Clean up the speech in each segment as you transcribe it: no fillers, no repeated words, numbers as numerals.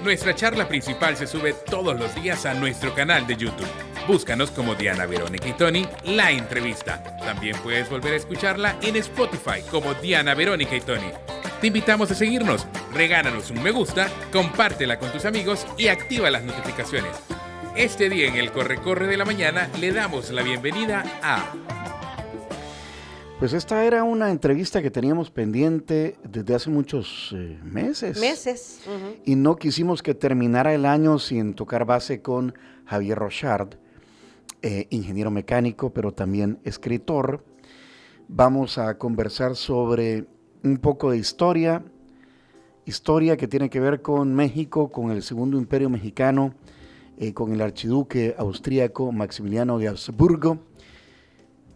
Nuestra charla principal se sube todos los días a nuestro canal de YouTube. Búscanos como Diana, Verónica y Tony, la entrevista. También puedes volver a escucharla en Spotify como Diana, Verónica y Tony. Te invitamos a seguirnos, regálanos un me gusta, compártela con tus amigos y activa las notificaciones. Este día en el Corre-Corre de la Mañana le damos la bienvenida a... Pues esta era una entrevista que teníamos pendiente desde hace muchos meses. Y no quisimos que terminara el año sin tocar base con Javier Rochard, ingeniero mecánico, pero también escritor. Vamos a conversar sobre un poco de historia que tiene que ver con México, con el Segundo Imperio Mexicano, con el archiduque austríaco Maximiliano de Habsburgo.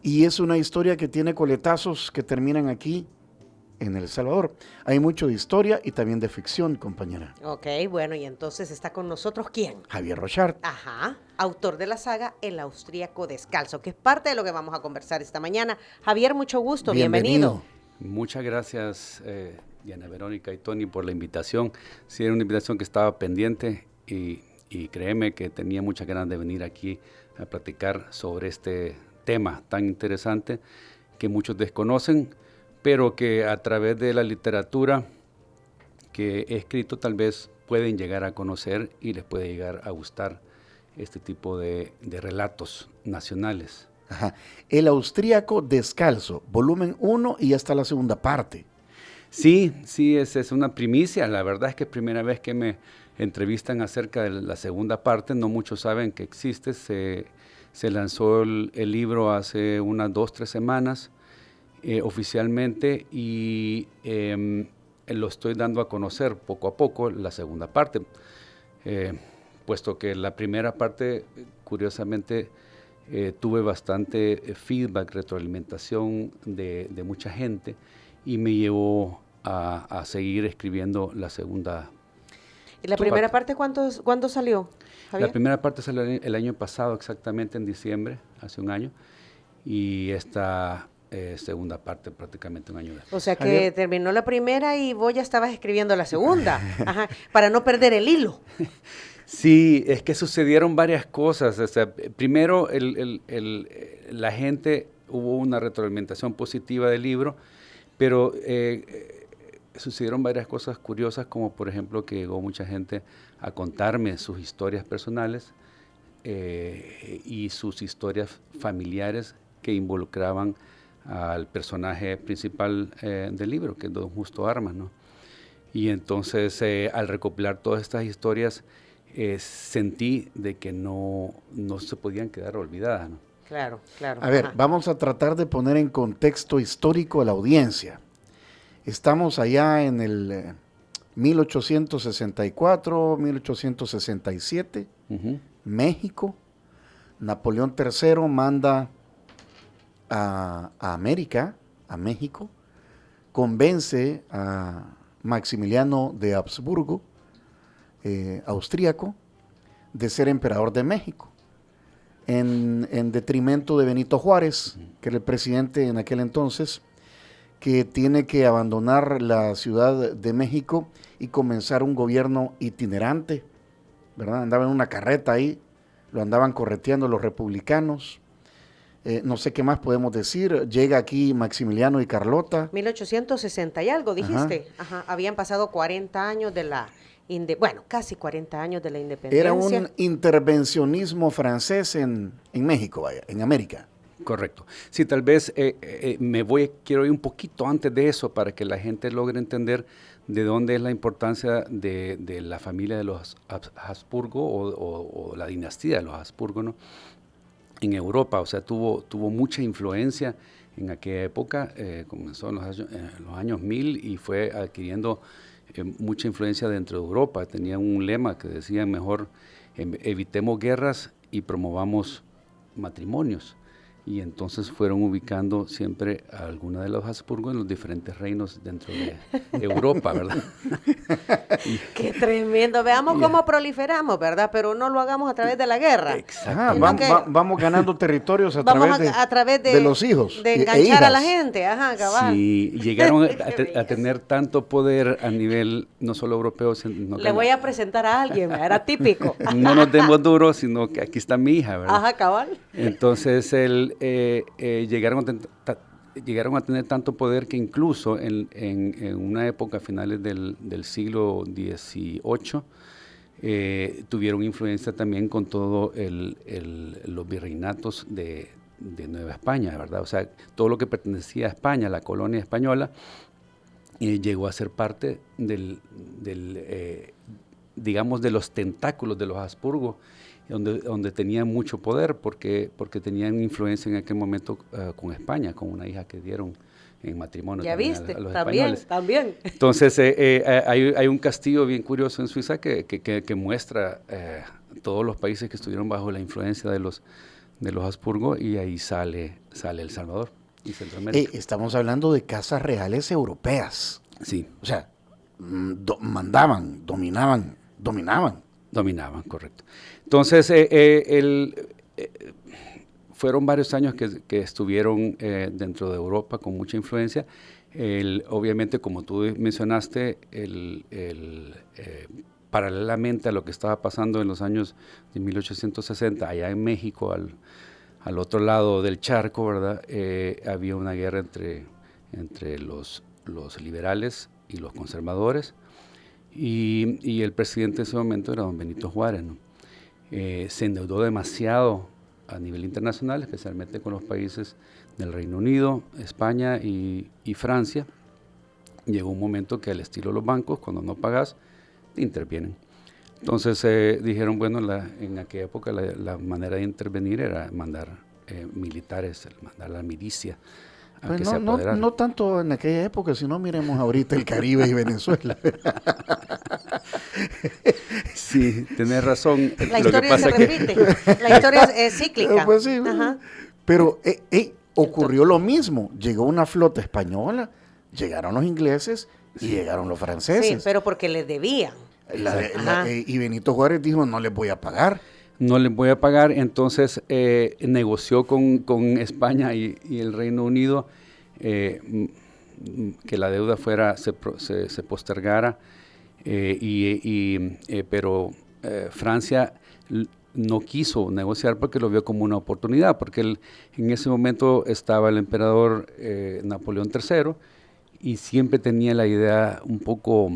Y es una historia que tiene coletazos que terminan aquí en El Salvador. Hay mucho de historia y también de ficción, compañera. Ok, bueno, y entonces está con nosotros ¿quién? Javier Rochard. Ajá, autor de la saga El Austríaco Descalzo, que es parte de lo que vamos a conversar esta mañana. Javier, mucho gusto, bienvenido. Muchas gracias, Diana, Verónica y Tony, por la invitación. Sí, era una invitación que estaba pendiente y créeme que tenía muchas ganas de venir aquí a platicar sobre este tema tan interesante que muchos desconocen, pero que a través de la literatura que he escrito tal vez pueden llegar a conocer y les puede llegar a gustar este tipo de relatos nacionales. Ajá. El Austríaco Descalzo, volumen 1 y hasta la segunda parte. Sí, es una primicia. La verdad es que es primera vez que me entrevistan acerca de la segunda parte. No muchos saben que existe. Se lanzó el libro hace unas 2-3 semanas oficialmente y lo estoy dando a conocer poco a poco, la segunda parte, puesto que la primera parte, curiosamente, tuve bastante feedback, retroalimentación de mucha gente y me llevó a seguir escribiendo la segunda. ¿Y la primera parte cuándo salió, Javier? La primera parte salió el año pasado, exactamente en diciembre, hace un año, y esta segunda parte prácticamente un año después. O sea que Javier, terminó la primera y vos ya estabas escribiendo la segunda, ajá, para no perder el hilo. Sí, es que sucedieron varias cosas. O sea, primero, la gente, hubo una retroalimentación positiva del libro, pero sucedieron varias cosas curiosas, como por ejemplo que llegó mucha gente a contarme sus historias personales y sus historias familiares que involucraban al personaje principal del libro, que es don Justo Armas, ¿no? Y entonces, al recopilar todas estas historias, sentí de que no se podían quedar olvidadas, ¿no? Claro. A ver, vamos a tratar de poner en contexto histórico a la audiencia. Estamos allá en el 1864, 1867, México. Napoleón III manda a América, a México, convence a Maximiliano de Habsburgo, austríaco, de ser emperador de México, en detrimento de Benito Juárez, que era el presidente en aquel entonces, que tiene que abandonar la Ciudad de México y comenzar un gobierno itinerante, ¿verdad? Andaba en una carreta ahí, lo andaban correteando los republicanos. No sé qué más podemos decir. Llega aquí Maximiliano y Carlota. 1860 y algo, dijiste. Ajá. Habían pasado 40 años de la... casi 40 años de la independencia. Era un intervencionismo francés en México, vaya, en América. Correcto. Sí, tal vez quiero ir un poquito antes de eso para que la gente logre entender de dónde es la importancia de la familia de los Habsburgo o la dinastía de los Habsburgo, ¿no? En Europa. O sea, tuvo mucha influencia en aquella época, comenzó en los años 1000 y fue adquiriendo mucha influencia dentro de Europa. Tenía un lema que decía: mejor evitemos guerras y promovamos matrimonios. y entonces fueron ubicando siempre a alguna de los Habsburgo en los diferentes reinos dentro de Europa, ¿verdad? Qué tremendo. Veamos cómo proliferamos, ¿verdad? Pero no lo hagamos a través de la guerra. Exacto. Vamos ganando territorios a través de los hijos. De enganchar a la gente, cabal. Sí, llegaron a tener tanto poder a nivel no solo europeo, sino Le voy a presentar a alguien, era típico. No nos demos duro, sino que aquí está mi hija, ¿verdad? Ajá, cabal. Entonces, llegaron a tener tanto poder que incluso en una época, a finales del siglo XVIII, tuvieron influencia también con todo los virreinatos de Nueva España, ¿verdad? O sea, todo lo que pertenecía a España, la colonia española, llegó a ser parte digamos, de los tentáculos de los Habsburgo, donde tenían mucho poder porque tenían influencia en aquel momento con España, con una hija que dieron en matrimonio. Ya viste, a los también. Entonces, hay un castillo bien curioso en Suiza que muestra todos los países que estuvieron bajo la influencia de los Habsburgo, y ahí sale El Salvador y Centroamérica. Estamos hablando de casas reales europeas. Sí. O sea, mandaban, dominaban. Dominaban, correcto. Entonces, fueron varios años que estuvieron dentro de Europa con mucha influencia. Obviamente, como tú mencionaste, paralelamente a lo que estaba pasando en los años de 1860, allá en México, al otro lado del charco, ¿verdad? Había una guerra entre los liberales y los conservadores. Y el presidente de ese momento era don Benito Juárez, ¿no? Se endeudó demasiado a nivel internacional, especialmente con los países del Reino Unido, España y Francia. Llegó un momento que, al estilo de los bancos, cuando no pagas, te intervienen. Entonces dijeron, bueno, en aquella época la manera de intervenir era mandar militares, mandar la milicia. Pues no tanto en aquella época, sino miremos ahorita el Caribe y Venezuela. Sí, tenés razón. La historia se repite, la historia es cíclica. Pues sí, pero ocurrió lo mismo. Llegó una flota española, llegaron los ingleses y llegaron los franceses. Sí, pero porque les debían. Y Benito Juárez dijo, no les voy a pagar. No les voy a pagar, entonces negoció con España y el Reino Unido que la deuda se postergara, pero Francia no quiso negociar porque lo vio como una oportunidad, porque en ese momento estaba el emperador Napoleón III, y siempre tenía la idea un poco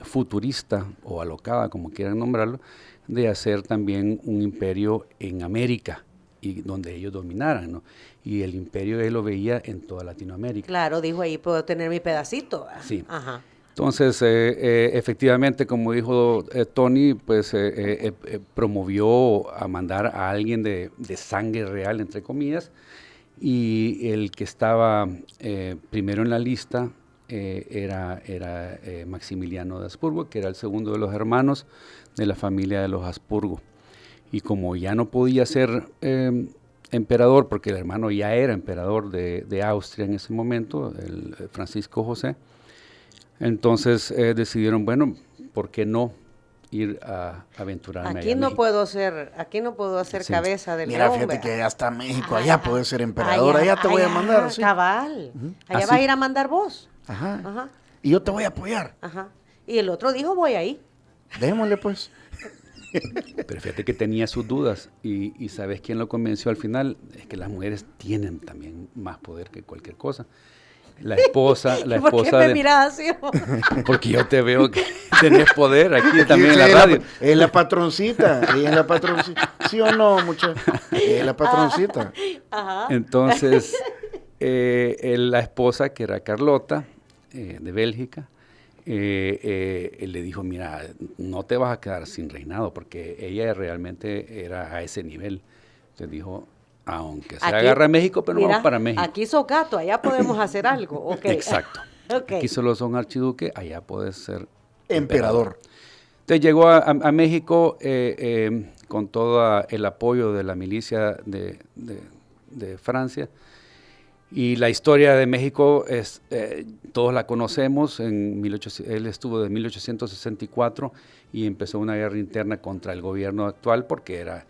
futurista o alocada, como quieran nombrarlo, de hacer también un imperio en América, y donde ellos dominaran, ¿no? Y el imperio él lo veía en toda Latinoamérica. Claro, dijo, ahí puedo tener mi pedacito. Sí. Ajá. Entonces, efectivamente, como dijo Tony, pues promovió a mandar a alguien de sangre real, entre comillas, y el que estaba primero en la lista era Maximiliano de Habsburgo, que era el segundo de los hermanos de la familia de los Habsburgo. Y como ya no podía ser emperador, porque el hermano ya era emperador de Austria en ese momento, el Francisco José, entonces decidieron, bueno, ¿por qué no ir a aventurarme aquí no puedo ser sí. Cabeza del Mira, hombre. fíjate que allá está México, allá puedes ser emperador, allá te voy a mandar. Sí. Cabal, allá vas a ir a mandar vos. Ajá. Y yo te voy a apoyar. Ajá. Y el otro dijo, voy ahí. Démosle pues. Pero fíjate que tenía sus dudas, y ¿sabes quién lo convenció al final? Es que las mujeres tienen también más poder que cualquier cosa. La esposa ¿Por qué me miras así? Porque yo te veo que tenés poder aquí también en la radio. Es la patroncita, ella es la patroncita. ¿Sí o no, muchacha? Es la patroncita. Ajá. Entonces, la esposa, que era Carlota, de Bélgica, le dijo, mira, no te vas a quedar sin reinado, porque ella realmente era a ese nivel. Entonces dijo, aunque se agarra a México, pero vamos para México. Aquí sos gato, allá podemos hacer algo. Okay. Exacto. Okay. Aquí solo son archiduque, allá puedes ser emperador. Entonces llegó a México con todo el apoyo de la milicia de Francia. Y la historia de México todos la conocemos. Él estuvo de 1864 y empezó una guerra interna contra el gobierno actual porque era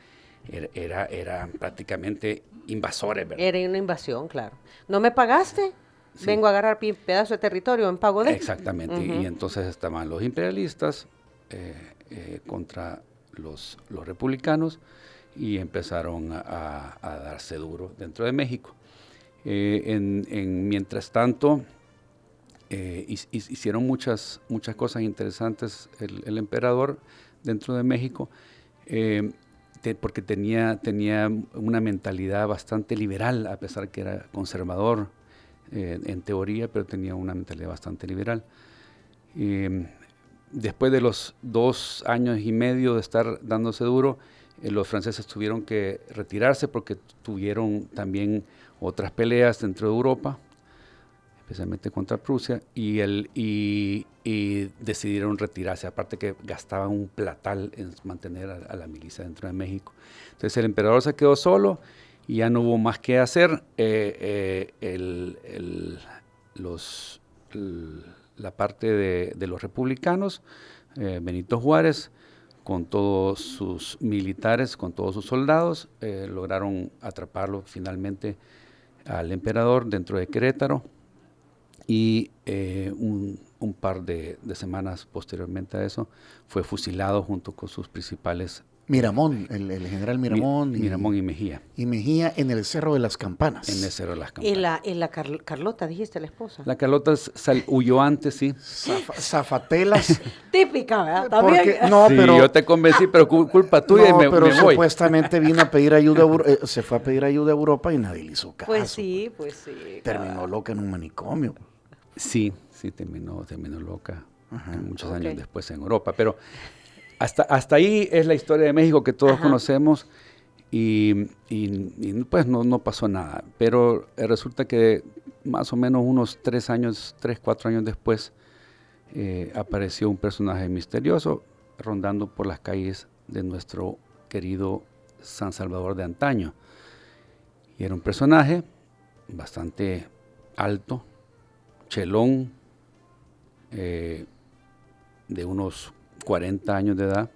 prácticamente invasores, ¿verdad? Era una invasión, claro. ¿No me pagaste? Sí. Vengo a agarrar pedazo de territorio en pago de... Exactamente. Y entonces estaban los imperialistas contra los republicanos y empezaron a darse duro dentro de México. Mientras tanto, hicieron muchas cosas interesantes el emperador dentro de México, porque tenía una mentalidad bastante liberal, a pesar que era conservador en teoría, pero tenía una mentalidad bastante liberal. Después de los 2 años y medio de estar dándose duro, los franceses tuvieron que retirarse porque tuvieron también otras peleas dentro de Europa, especialmente contra Prusia, y decidieron retirarse, aparte que gastaban un platal en mantener a la milicia dentro de México. Entonces el emperador se quedó solo y ya no hubo más que hacer. La parte de los republicanos, Benito Juárez, con todos sus militares, con todos sus soldados, lograron atraparlo finalmente al emperador dentro de Querétaro, y un par de semanas posteriormente a eso fue fusilado junto con sus principales... Miramón, el general Miramón. Miramón y Mejía. Y Mejía en el Cerro de las Campanas. En el Cerro de las Campanas. ¿Y la Carlota, dijiste, la esposa? La Carlota huyó antes, sí. Zafatelas. Típica, ¿verdad? También. No, sí, pero yo te convencí, pero culpa tuya, no, y me pero voy. Supuestamente vino a pedir ayuda, se fue a pedir ayuda a Europa y nadie le hizo caso. Pues sí. Terminó loca en un manicomio. Sí, terminó loca. Muchos años después en Europa, pero... Hasta ahí es la historia de México que todos conocemos, y pues no pasó nada. Pero resulta que más o menos unos 4 años después, apareció un personaje misterioso rondando por las calles de nuestro querido San Salvador de antaño. Y era un personaje bastante alto, chelón, de unos 40 años de edad,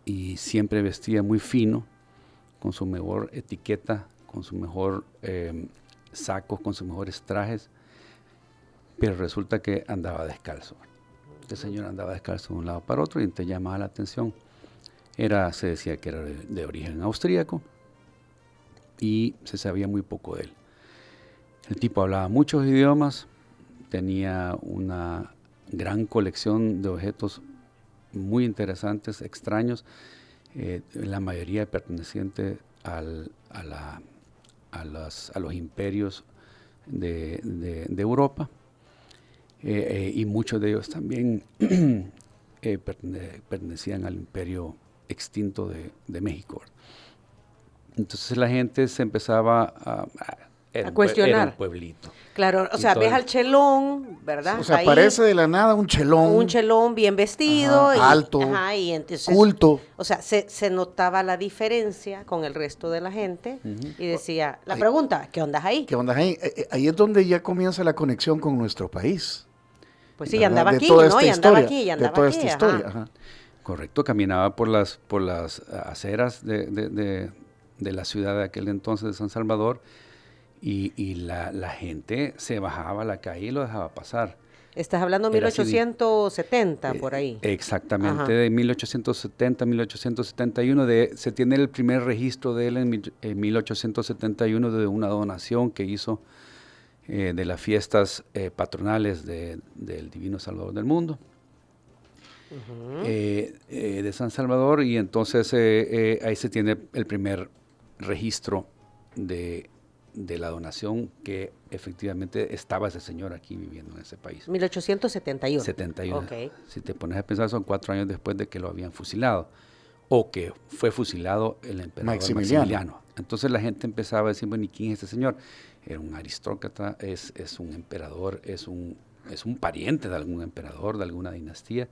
y siempre vestía muy fino, con su mejor etiqueta, con su mejor sacos, con sus mejores trajes, pero resulta que andaba descalzo. Este señor andaba descalzo de un lado para otro y te llamaba la atención. Se decía que era de origen austríaco y se sabía muy poco de él. El tipo hablaba muchos idiomas, tenía una gran colección de objetos muy interesantes, extraños, la mayoría pertenecientes a los imperios de Europa, y muchos de ellos también pertenecían al imperio extinto de México. Entonces la gente se empezaba a cuestionar. Era un pueblito. Claro, o sea, ves al chelón, ¿verdad? O sea, aparece de la nada un chelón. Un chelón bien vestido. Alto, y entonces, culto. O sea, se notaba la diferencia con el resto de la gente, y decía, la pregunta, ¿qué onda ahí? ¿Qué onda ahí? Ahí es donde ya comienza la conexión con nuestro país. Pues sí, andaba aquí, ¿no? Y andaba aquí, de toda esta historia. Ajá. Correcto, caminaba por las aceras de la ciudad de aquel entonces de San Salvador, y la gente se bajaba a la calle y lo dejaba pasar. Estás hablando de 1870, por ahí. Exactamente, de 1870, 1871. Se tiene el primer registro de él en 1871 de una donación que hizo de las fiestas patronales del Divino Salvador del Mundo, de San Salvador, y entonces ahí se tiene el primer registro de la donación, que efectivamente estaba ese señor aquí viviendo en ese país. 1871. 71. Okay. Si te pones a pensar, son 4 años después de que lo habían fusilado, o que fue fusilado el emperador Maximiliano. Entonces la gente empezaba a decir, bueno, ¿y quién es este señor? Era un aristócrata, es un emperador, es un pariente de algún emperador, de alguna dinastía,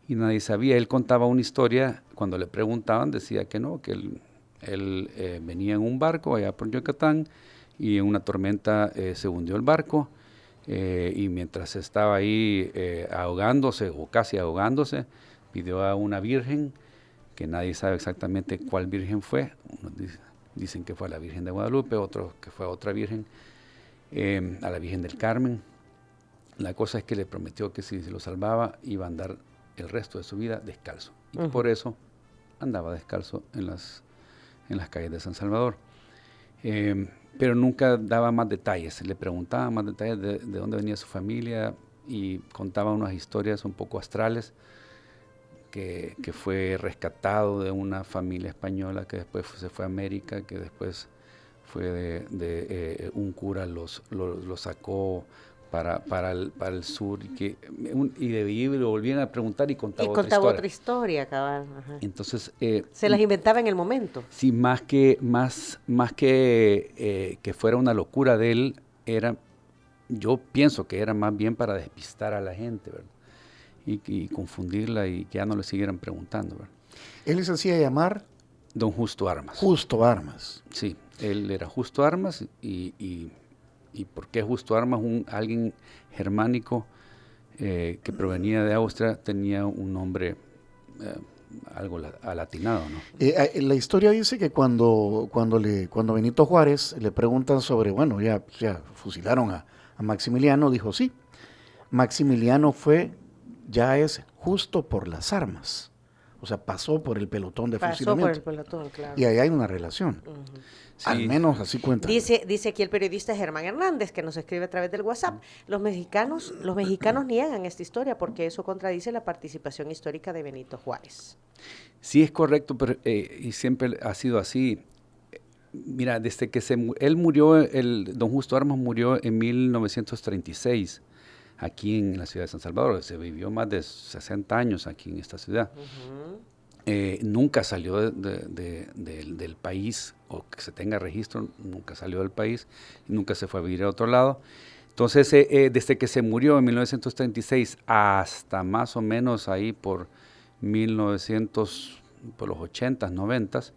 y nadie sabía. Él contaba una historia, cuando le preguntaban decía que no, que él Él venía en un barco allá por Yucatán y en una tormenta se hundió el barco y mientras estaba ahí ahogándose o casi ahogándose, pidió a una virgen, que nadie sabe exactamente cuál virgen fue. Unos dicen que fue a la Virgen de Guadalupe, otros que fue a otra virgen, a la Virgen del Carmen. La cosa es que le prometió que si se lo salvaba iba a andar el resto de su vida descalzo. Y por eso andaba descalzo en las calles de San Salvador. Pero nunca daba más detalles. Le preguntaba más detalles de dónde venía su familia y contaba unas historias un poco astrales, que fue rescatado de una familia española que después se fue a América, que después fue de un cura lo sacó para el sur y de ahí lo volvían a preguntar y contaba otra historia, cabal. Ajá. Entonces se las inventaba en el momento. Sí, más que fuera una locura de él, yo pienso que era más bien para despistar a la gente, ¿verdad? Y confundirla y que ya no le siguieran preguntando, ¿verdad? Él se hacía llamar Don Justo Armas. Justo Armas. Sí, él era Justo Armas y ¿por qué Justo Armas? Alguien germánico que provenía de Austria tenía un nombre algo alatinado, ¿no? La historia dice que cuando Benito Juárez le preguntan sobre, bueno, ya fusilaron a Maximiliano, dijo sí, Maximiliano ya es justo por las armas. O sea, pasó por el pelotón de fusilamiento. Por el pelotón, claro. Y ahí hay una relación. Sí. Al menos así cuenta. Dice aquí el periodista Germán Hernández, que nos escribe a través del WhatsApp. Los mexicanos niegan esta historia porque eso contradice la participación histórica de Benito Juárez. Sí, es correcto, pero y siempre ha sido así. Mira, desde que él murió, don Justo Armas murió en 1936. Aquí en la ciudad de San Salvador. Se vivió más de 60 años aquí en esta ciudad. Nunca salió del país, o que se tenga registro, nunca salió del país, nunca se fue a vivir a otro lado. Entonces, desde que se murió en 1936 hasta más o menos ahí por los 80s, 90s,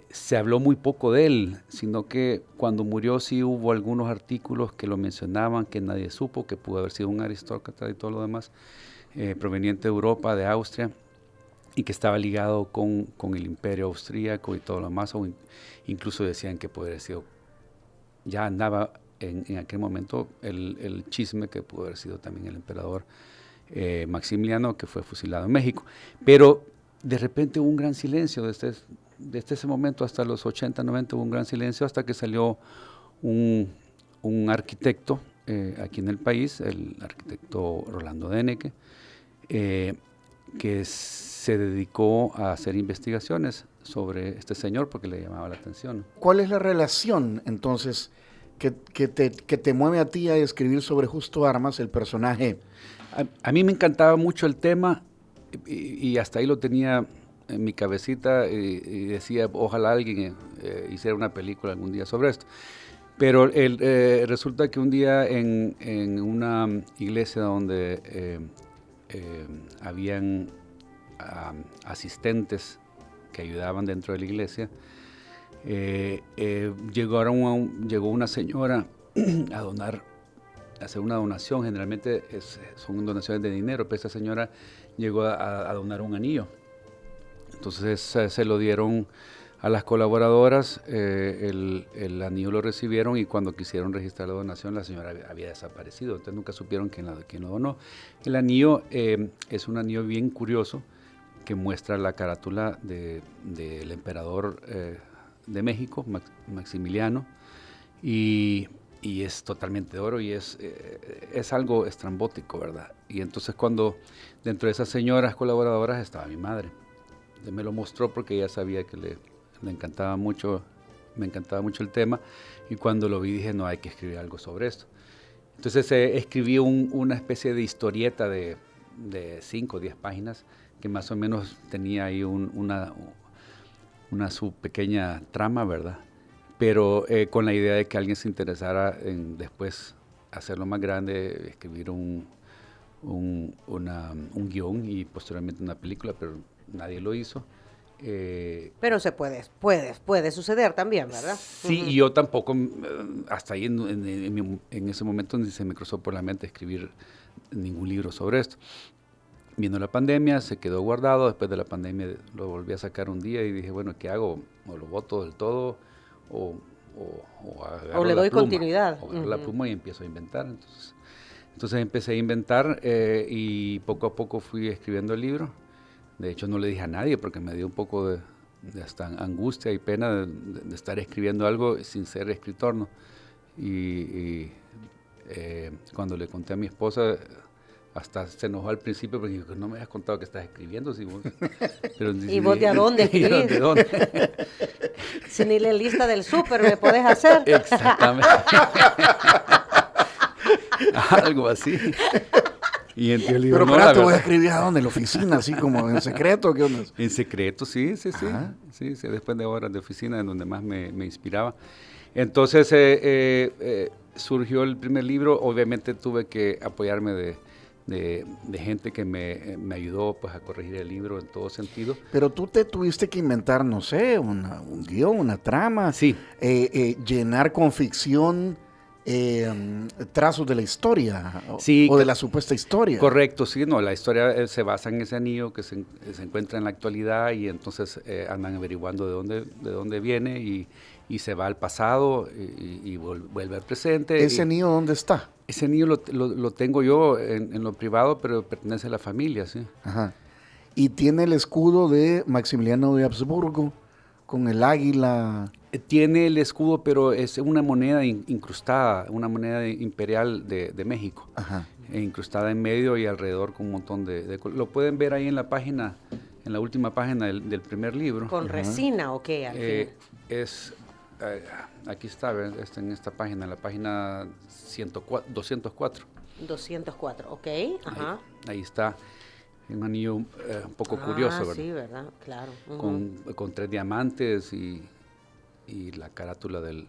se habló muy poco de él, sino que cuando murió sí hubo algunos artículos que lo mencionaban, que nadie supo, que pudo haber sido un aristócrata y todo lo demás, proveniente de Europa, de Austria, y que estaba ligado con el imperio austríaco y todo lo demás, o incluso decían que pudo haber sido, ya andaba en aquel momento el chisme que pudo haber sido también el emperador Maximiliano, que fue fusilado en México. Pero de repente hubo un gran silencio desde ese momento hasta los 80, 90 hubo un gran silencio hasta que salió un arquitecto aquí en el país, el arquitecto Rolando Deneke, que se dedicó a hacer investigaciones sobre este señor porque le llamaba la atención. ¿Cuál es la relación entonces que te mueve a ti a escribir sobre Justo Armas, el personaje? A mí me encantaba mucho el tema y hasta ahí lo tenía en mi cabecita y decía, ojalá alguien hiciera una película algún día sobre esto. Pero resulta que un día en una iglesia donde habían asistentes que ayudaban dentro de la iglesia, llegó una señora a hacer una donación. Generalmente son donaciones de dinero, pero esta señora llegó a donar un anillo. Entonces se lo dieron a las colaboradoras, el anillo lo recibieron y cuando quisieron registrar la donación la señora había desaparecido, entonces nunca supieron quién lo donó. El anillo es un anillo bien curioso que muestra la carátula del emperador de México, Maximiliano, y es totalmente de oro y es algo estrambótico, ¿verdad? Y entonces cuando dentro de esas señoras colaboradoras estaba mi madre. Me lo mostró porque ella sabía que le encantaba mucho, me encantaba mucho el tema, y cuando lo vi dije, no, hay que escribir algo sobre esto. Entonces escribí una especie de historieta de 5 o 10 páginas que más o menos tenía ahí una su pequeña trama, ¿verdad? Pero con la idea de que alguien se interesara en después hacerlo más grande, escribir un guión y posteriormente una película, pero nadie lo hizo. Pero puede suceder también, ¿verdad? Sí, y yo tampoco, hasta ahí en ese momento ni se me cruzó por la mente escribir ningún libro sobre esto. Vino la pandemia, se quedó guardado, después de la pandemia lo volví a sacar un día y dije, bueno, ¿qué hago? ¿O lo boto del todo? ¿O le doy continuidad? O agarro la pluma y empiezo a inventar. Entonces empecé a inventar y poco a poco fui escribiendo el libro. De hecho, no le dije a nadie porque me dio un poco de hasta angustia y pena de estar escribiendo algo sin ser escritor, ¿no? Y cuando le conté a mi esposa, hasta se enojó al principio porque dijo, no me habías contado que estás escribiendo. Si vos... Pero, ¿Y vos de a dónde escribís? ¿De dónde? Si ni la lista del súper me podés hacer. Exactamente. Algo así. Y entonces le digo, pero no, espera, te voy a escribir a dónde, en la oficina, así como en secreto. ¿Qué onda? En secreto, sí. Después de horas de oficina, en donde más me inspiraba. Entonces surgió el primer libro. Obviamente tuve que apoyarme de gente que me ayudó pues, a corregir el libro en todo sentido. Pero tú te tuviste que inventar, no sé, un guión, una trama. Sí. Llenar con ficción trazos de la historia, sí, o de la supuesta historia. Correcto, sí, no, la historia se basa en ese anillo que se encuentra en la actualidad y entonces andan averiguando de dónde viene y se va al pasado y vuelve al presente. ¿Ese anillo dónde está? Ese anillo lo tengo yo en lo privado, pero pertenece a la familia, sí. Ajá. Y tiene el escudo de Maximiliano de Habsburgo con el águila. Tiene el escudo, pero es una moneda incrustada, una moneda imperial de México. Ajá. Incrustada en medio y alrededor con un montón de... Lo pueden ver ahí en la página, en la última página del primer libro. ¿Con resina o qué? Al fin? Aquí está, en esta página, en la página 204. 204, ok. Ajá. Ahí está. Un anillo un poco curioso, ¿verdad? Sí, ¿verdad? Claro. Con 3 diamantes y la carátula de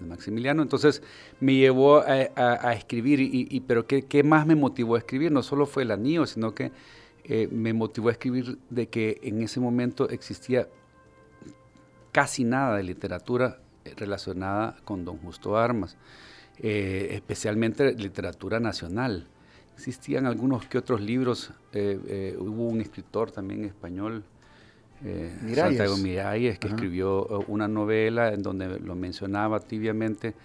Maximiliano. Entonces me llevó a escribir, pero ¿qué más me motivó a escribir? No solo fue el anillo, sino que me motivó a escribir de que en ese momento existía casi nada de literatura relacionada con don Justo Armas, especialmente literatura nacional. Existían algunos que otros libros, hubo un escritor también español, Santiago Miralles, que escribió una novela en donde lo mencionaba tibiamente,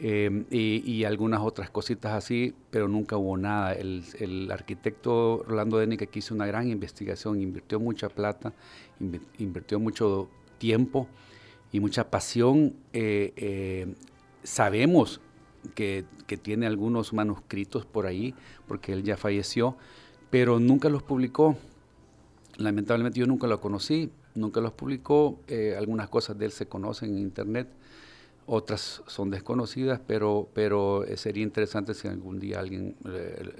y algunas otras cositas así, pero nunca hubo nada. El arquitecto Rolando Dénica, que hizo una gran investigación, invirtió mucha plata, invirtió mucho tiempo y mucha pasión. Sabemos que tiene algunos manuscritos por ahí, porque él ya falleció, pero nunca los publicó. Lamentablemente yo nunca lo conocí, nunca los publicó. Algunas cosas de él se conocen en internet, otras son desconocidas, pero sería interesante si algún día alguien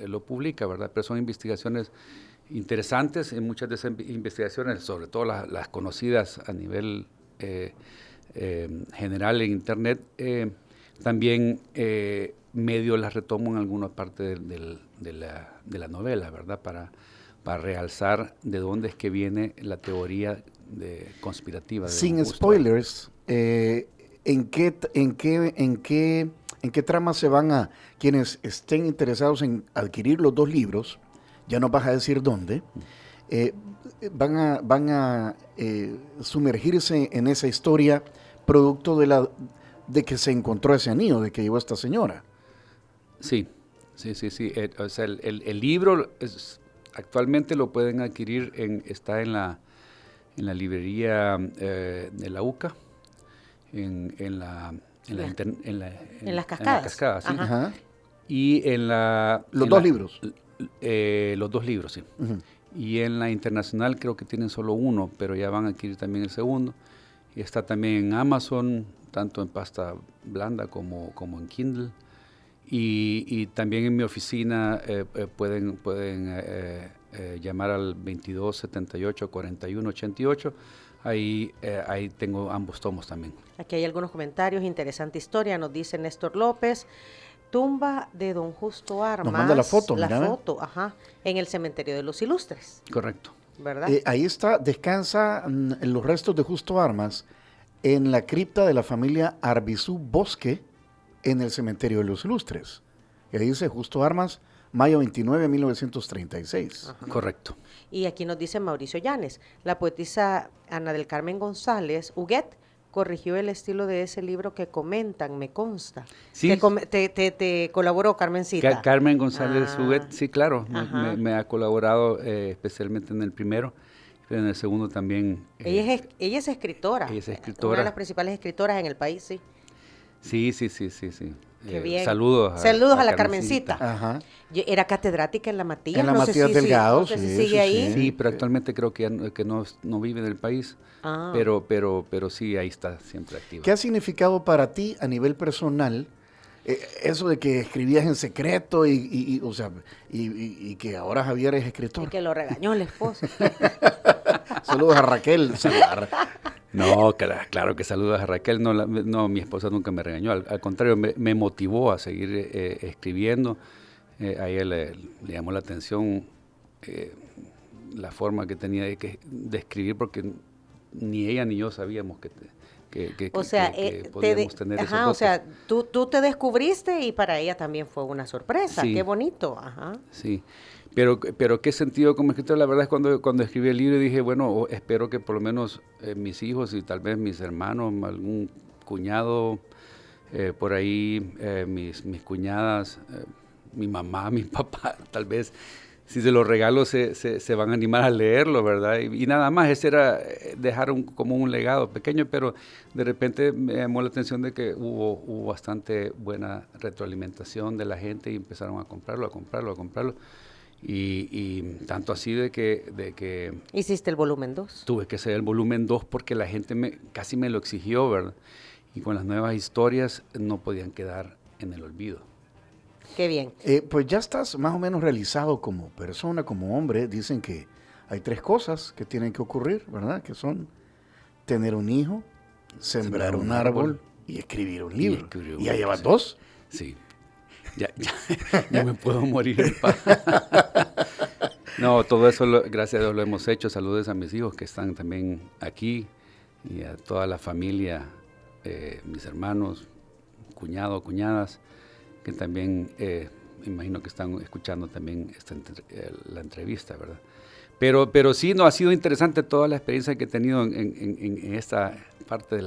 lo publica, ¿verdad? Pero son investigaciones interesantes, y muchas de esas investigaciones, sobre todo las conocidas a nivel general en internet, también medio las retomo en alguna parte de la novela, ¿verdad? Para realzar de dónde es que viene la teoría conspirativa. Sin spoilers, ¿en qué trama se van a, quienes estén interesados en adquirir los 2 libros, ya nos vas a decir dónde, van a sumergirse en esa historia producto de que se encontró ese anillo, de que llegó esta señora? Sí. O sea, el libro actualmente lo pueden adquirir, está en la librería de la UCA, en las cascadas. En las cascadas, sí. Ajá. Y en la... ¿Los 2 libros? Los 2 libros, sí. Uh-huh. Y en la internacional creo que tienen solo uno, pero ya van a adquirir también el segundo. Y está también en Amazon, tanto en pasta blanda como en Kindle. Y también en mi oficina pueden llamar al 2278-4188. Ahí tengo ambos tomos también. Aquí hay algunos comentarios. Interesante historia, nos dice Néstor López. Tumba de don Justo Armas. Nos manda la foto, La foto, ajá, en el cementerio de los Ilustres. Correcto. ¿verdad? Ahí está, descansa los restos de Justo Armas en la cripta de la familia Arbizú Bosque en el cementerio de los Ilustres. Y ahí dice Justo Armas, mayo 29, 1936. Ajá. Correcto. Y aquí nos dice Mauricio Llanes, la poetisa Ana del Carmen González Huguet corrigió el estilo de ese libro que comentan, me consta. Sí. Te colaboró Carmencita. Carmen González Huguet, sí, claro, me ha colaborado especialmente en el primero, pero en el segundo también. Ella es escritora. Ella es escritora. Una de las principales escritoras en el país, sí. Sí. Qué bien. Saludos a la Carmencita. Ajá. Era catedrática en la Matías. En la Matías Delgado, no sé si sigue ahí. Sí, pero actualmente creo que no vive en el país, pero sí, ahí está siempre activa. ¿Qué ha significado para ti a nivel personal eso de que escribías en secreto y que ahora Javier es escritor? Y que lo regañó el esposo. Saludos a Raquel. No, claro que saludos a Raquel. No, mi esposa nunca me regañó. Al contrario, me motivó a seguir escribiendo. A ella le llamó la atención la forma que tenía de escribir, porque ni ella ni yo sabíamos que podíamos tener esos dotes. O sea, tú te descubriste y para ella también fue una sorpresa. Sí. Qué bonito. Ajá. Sí. Pero qué sentido como escritor, la verdad es cuando escribí el libro dije, bueno, espero que por lo menos mis hijos y tal vez mis hermanos, algún cuñado, por ahí mis cuñadas, mi mamá, mi papá, tal vez si se los regalo se van a animar a leerlo, ¿verdad? Y nada más, ese era dejar como un legado pequeño, pero de repente me llamó la atención de que hubo bastante buena retroalimentación de la gente y empezaron a comprarlo. Y tanto así de que ¿Hiciste el volumen 2? Tuve que hacer el volumen 2 porque la gente casi me lo exigió, ¿verdad? Y con las nuevas historias no podían quedar en el olvido. Qué bien. Pues ya estás más o menos realizado como persona, como hombre. Dicen que hay 3 cosas que tienen que ocurrir, ¿verdad? Que son tener un hijo, sembrar un árbol y escribir un libro. ¿Y ya llevas 2? Sí. Ya me puedo morir en paz. No, todo eso, gracias a Dios, lo hemos hecho. Saludos a mis hijos que están también aquí y a toda la familia, mis hermanos, cuñados, cuñadas, que también me imagino que están escuchando también la entrevista, ¿verdad? Pero sí, no, ha sido interesante toda la experiencia que he tenido en esta parte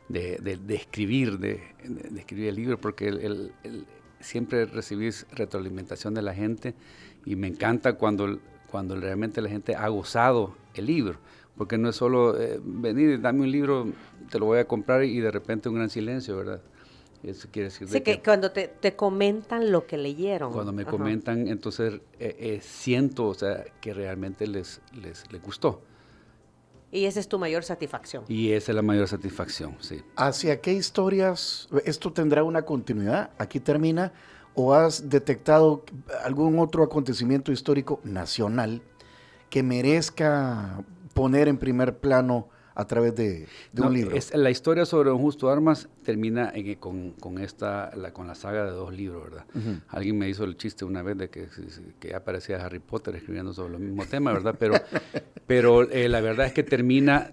de escribir el libro, porque siempre recibís retroalimentación de la gente y me encanta cuando realmente la gente ha gozado el libro, porque no es solo venir, dame un libro, te lo voy a comprar y de repente un gran silencio, ¿verdad? Eso quiere decir que cuando te comentan lo que leyeron. Cuando me comentan, entonces siento, o sea, que realmente les gustó. Y esa es tu mayor satisfacción. Y esa es la mayor satisfacción, sí. ¿Hacia qué historias esto tendrá una continuidad? ¿Aquí termina? ¿O has detectado algún otro acontecimiento histórico nacional que merezca poner en primer plano a través de un libro? La historia sobre Don Justo Armas termina con la saga de 2 libros, ¿verdad? Uh-huh. Alguien me hizo el chiste una vez de que ya aparecía Harry Potter escribiendo sobre el mismo tema, ¿verdad? Pero la verdad es que termina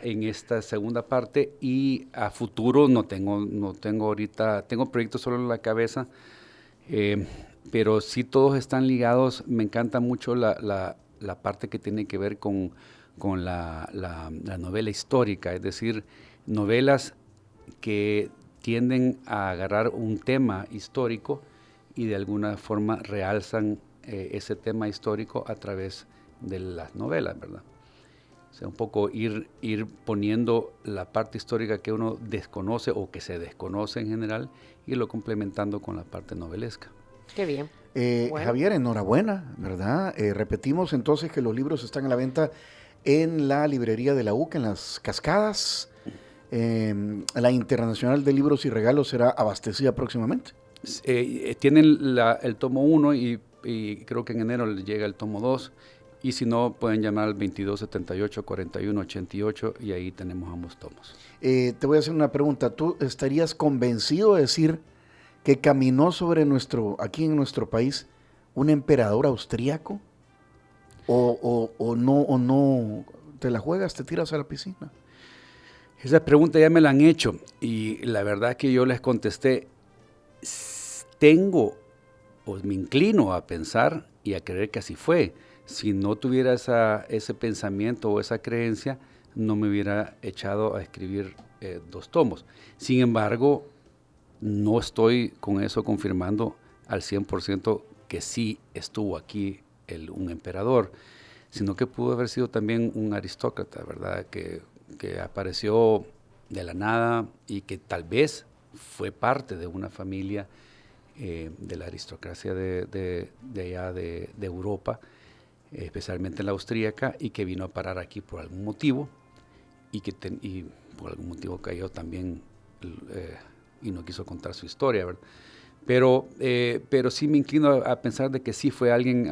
en esta segunda parte y a futuro no tengo ahorita, tengo proyectos solo en la cabeza, pero sí todos están ligados. Me encanta mucho la parte que tiene que ver con la novela histórica, es decir, novelas que tienden a agarrar un tema histórico y de alguna forma realzan ese tema histórico a través de las novelas, ¿verdad? O sea, un poco ir poniendo la parte histórica que uno desconoce o que se desconoce en general, irlo complementando con la parte novelesca. Qué bien. Bueno. Javier, enhorabuena, ¿verdad? Repetimos entonces que los libros están a la venta en la librería de la UCA, en Las Cascadas. La Internacional de Libros y Regalos será abastecida próximamente. Tienen el tomo 1 y creo que en enero llega el tomo 2. Y si no, pueden llamar al 2278-4188 y ahí tenemos ambos tomos. Te voy a hacer una pregunta. ¿Tú estarías convencido de decir que caminó sobre aquí en nuestro país un emperador austríaco? o no te la juegas, te tiras a la piscina? Esa pregunta ya me la han hecho y la verdad que yo les contesté, tengo o me inclino a pensar y a creer que así fue. Si no tuviera ese pensamiento o esa creencia, no me hubiera echado a escribir 2 tomos. Sin embargo, no estoy con eso confirmando al 100% que sí estuvo aquí un emperador, sino que pudo haber sido también un aristócrata, ¿verdad? Que apareció de la nada y que tal vez fue parte de una familia de la aristocracia de allá de Europa, especialmente la austríaca, y que vino a parar aquí por algún motivo y por algún motivo cayó también y no quiso contar su historia, ¿verdad? Pero sí me inclino a pensar de que sí fue alguien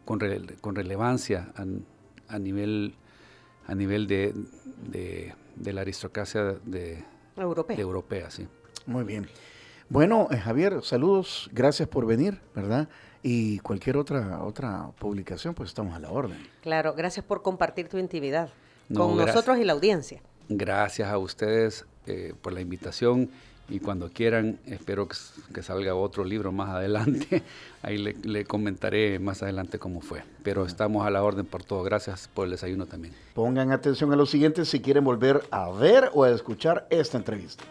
con relevancia a nivel de la aristocracia europea, sí. Muy bien. Bueno, Javier, saludos, gracias por venir, ¿verdad? Y cualquier otra publicación, pues estamos a la orden. Claro, gracias por compartir tu intimidad con nosotros y la audiencia. Gracias a ustedes por la invitación y cuando quieran, espero que salga otro libro más adelante. Ahí le comentaré más adelante cómo fue. Pero estamos a la orden por todo. Gracias por el desayuno también. Pongan atención a lo siguiente si quieren volver a ver o a escuchar esta entrevista.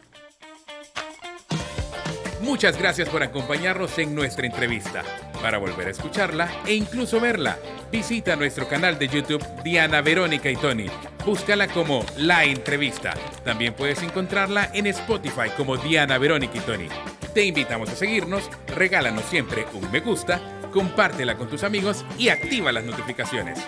Muchas gracias por acompañarnos en nuestra entrevista. Para volver a escucharla e incluso verla, visita nuestro canal de YouTube Diana Verónica y Tony. Búscala como La Entrevista. También puedes encontrarla en Spotify como Diana Verónica y Tony. Te invitamos a seguirnos, regálanos siempre un me gusta, compártela con tus amigos y activa las notificaciones.